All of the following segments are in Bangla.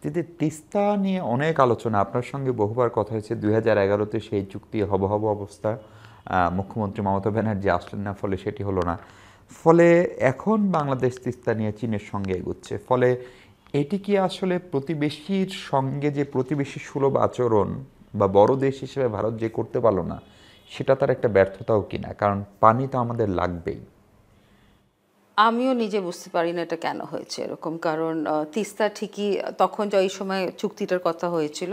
যদি তিস্তা নিয়ে অনেক আলোচনা, আপনার সঙ্গে বহুবার কথা হয়েছে, 2011-তে সেই চুক্তি হব হব অবস্থা, মুখ্যমন্ত্রী মমতা ব্যানার্জি আসলেন না, ফলে সেটি হলো না। ফলে এখন বাংলাদেশ তিস্তা নিয়ে চীনের সঙ্গে এগুচ্ছে। ফলে এটি কি আসলে প্রতিবেশীর সঙ্গে যে প্রতিবেশী সুলভ আচরণ বা বড় দেশ হিসেবে ভারত যে করতে পারলো না, সেটা তার একটা ব্যর্থতাও কিনা? কারণ পানি তো আমাদের লাগবেই। আমিও নিজে বুঝতে পারি না এটা কেন হয়েছে এরকম, কারণ তিস্তা ঠিকই তখন যে এই সময় চুক্তিটার কথা হয়েছিল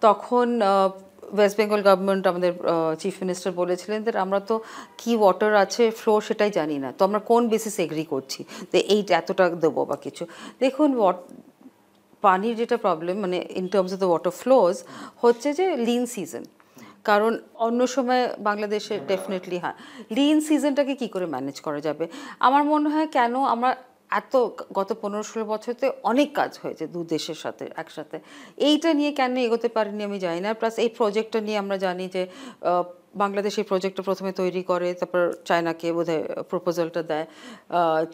তখন ওয়েস্ট বেঙ্গল গভর্নমেন্ট, আমাদের চিফ মিনিস্টার বলেছিলেন যে আমরা তো কি ওয়াটার আছে ফ্লো সেটাই জানি না, তো আমরা কোন বেসিস এগ্রি করছি যে এই এতটা দেবো বা কিছু। দেখুন, পানির যেটা প্রবলেম মানে in terms of the water flows হচ্ছে যে লিন সিজন। কারণ অন্য সময় বাংলাদেশে ডেফিনেটলি হ্যাঁ, লিন সিজনটাকে কি করে ম্যানেজ করা যাবে আমার মনে হয়। কেন আমরা এত গত 15-16 বছরতে অনেক কাজ হয়েছে দু দেশের সাথে একসাথে, এইটা নিয়ে কেন এগোতে পারিনি আমি জানি না। প্লাস এই প্রজেক্টটা নিয়ে আমরা জানি যে বাংলাদেশ এই প্রজেক্টটা প্রথমে তৈরি করে, তারপর চায়নাকে বোধহয় প্রপোজালটা দেয়।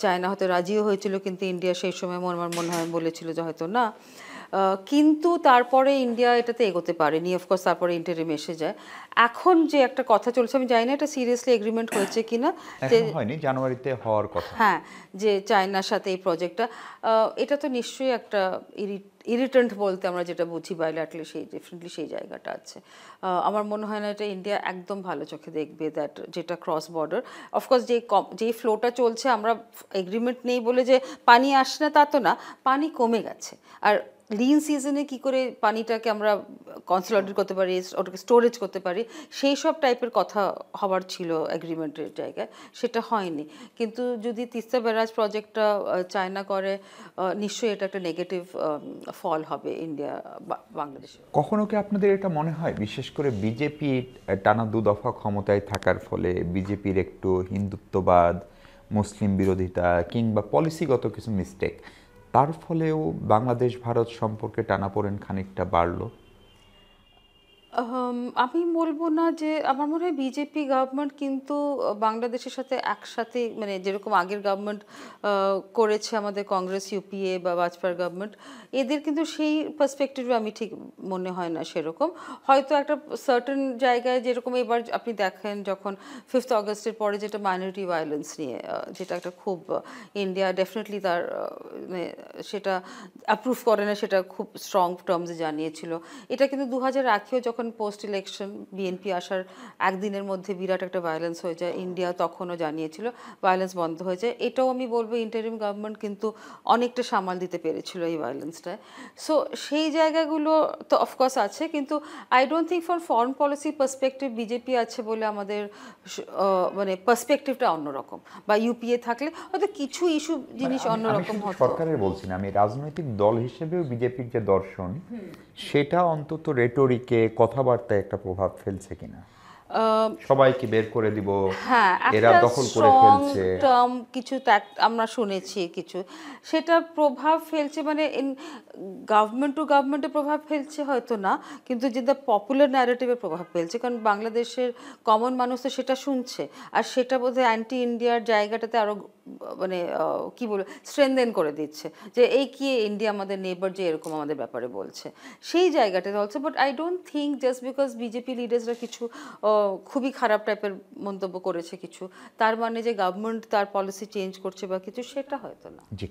চায়না হয়তো রাজিও হয়েছিল, কিন্তু ইন্ডিয়া সেই সময় আমার মনে হয় বলেছিল যে হয়তো না। কিন্তু তারপরে ইন্ডিয়া এটাতে এগোতে পারেনি, অফকোর্স তারপরে ইন্টারিম এসে যায়। এখন যে একটা কথা চলছে, আমি জানি না এটা সিরিয়াসলি এগ্রিমেন্ট হয়েছে কিনা, যে এখনো হয়নি, জানুয়ারিতে হওয়ার কথা। হ্যাঁ, যে চায়নার সাথে এই প্রজেক্টটা, এটা তো নিশ্চয়ই একটা ইরিটেন্ট বলতে আমরা যেটা বুঝি বাইল্যাটারালি, সেই ডেফিনেটলি সেই জায়গাটা আছে। আমার মনে হয় না এটা ইন্ডিয়া একদম ভালো চোখে দেখবে দ্যাট, যেটা ক্রস বর্ডার। অফকোর্স যেই ফ্লোটা চলছে, আমরা এগ্রিমেন্ট নেই বলে যে পানি আসে না তা তো না, পানি কমে গেছে। আর লিন সিজনে কি করে পানিটাকে আমরা কনসোলিডেট করতে পারি, ওটাকে স্টোরেজ করতে পারি, সেই সব টাইপের কথা হওয়ার ছিল এগ্রিমেন্টের জায়গায়, সেটা হয়নি। কিন্তু যদি তিস্তা ব্যারাজ প্রজেক্টটা চায়না করে, নিশ্চয়ই এটা একটা নেগেটিভ ফল হবে ইন্ডিয়া বাংলাদেশে। কখনো কি আপনাদের এটা মনে হয়, বিশেষ করে বিজেপি টানা দুদফা ক্ষমতায় থাকার ফলে বিজেপির একটু হিন্দুত্ববাদ, মুসলিম বিরোধিতা কিংবা পলিসিগত কিছু মিস্টেক, তার ফলেও বাংলাদেশ ভারত সম্পর্কে টানাপোড়েন খানিকটা বাড়লো? আমি বলবো না যে, আমার মনে হয় বিজেপি গভর্নমেন্ট কিন্তু বাংলাদেশের সাথে একসাথে, মানে যেরকম আগের গভর্নমেন্ট করেছে আমাদের কংগ্রেস ইউপিএ বা বাজপেয়ীর গভর্নমেন্ট, এদের কিন্তু সেই পার্সপেক্টিভে আমি ঠিক মনে হয় না সেরকম। হয়তো একটা সার্টেন জায়গায়, যেরকম এবার আপনি দেখেন যখন 5th অগস্টের পরে যেটা মাইনরিটি ভায়োলেন্স নিয়ে, যেটা একটা খুব ইন্ডিয়া ডেফিনেটলি তার মানে সেটা অ্যাপ্রুভ করে না, সেটা খুব স্ট্রং টার্মসে জানিয়েছিল। এটা কিন্তু 2001-এও যখন পোস্ট ইলেকশন বিএনপি আসার একদিনের মধ্যে বিরাট একটা ভায়োলেন্স হয়ে যায়, ইন্ডিয়া তখনও জানিয়েছিল, ভায়োলেন্স বন্ধ হয়ে যায়। এটাও আমি বলবো ইন্টারিম গভর্নমেন্ট কিন্তু অনেকটা সামাল দিতে পেরেছিল এই ভায়োলেন্সটায়। সো সেই জায়গাগুলো তো অফকোর্স আছে, কিন্তু I don't think for foreign policy perspective BJP আছে বলে আমাদের মানে পার্সপেক্টিভটা অন্যরকম, বা ইউপিএ থাকলে হয়তো কিছু ইস্যু মানে জিনিস আমি আমি অন্যরকম শুধু হতো। সরকারের বলছি না, আমি রাজনৈতিক দল হিসেবেও বিজেপির যে দর্শন, সেটা অন্তত রেটরিকে, কথাবার্তায় একটা প্রভাব ফেলছে কিনা? সবাইকে বের করে দিব, হ্যাঁ, এরা একটা দখল করে স্ট্রং ফেলছে। টার্ম কিছু আমরা শুনেছি কিছু, সেটা প্রভাব ফেলছে মানে গভর্নমেন্ট টু গভর্নমেন্টে প্রভাব ফেলছে হয়তো না, কিন্তু যেটা পপুলার ন্যারেটিভে প্রভাব ফেলছে, কারণ বাংলাদেশের কমন মানুষ তো সেটা শুনছে। আর সেটা বোধহয় অ্যান্টি ইন্ডিয়ার জায়গাটাতে আরও মানে কি বলবো স্ট্রেনদেন করে দিচ্ছে, যে এই কি ইন্ডিয়া আমাদের নেবার যে এরকম আমাদের ব্যাপারে বলছে, সেই জায়গাটাতে also. But I don't think just because BJP লিডার্সরা কিছু খুবই খারাপ টাইপের মন্তব্য করেছে কিছু, তার মানে যে গভর্নমেন্ট তার পলিসি চেঞ্জ করছে বা কিছু, সেটা হয়তো না। জি।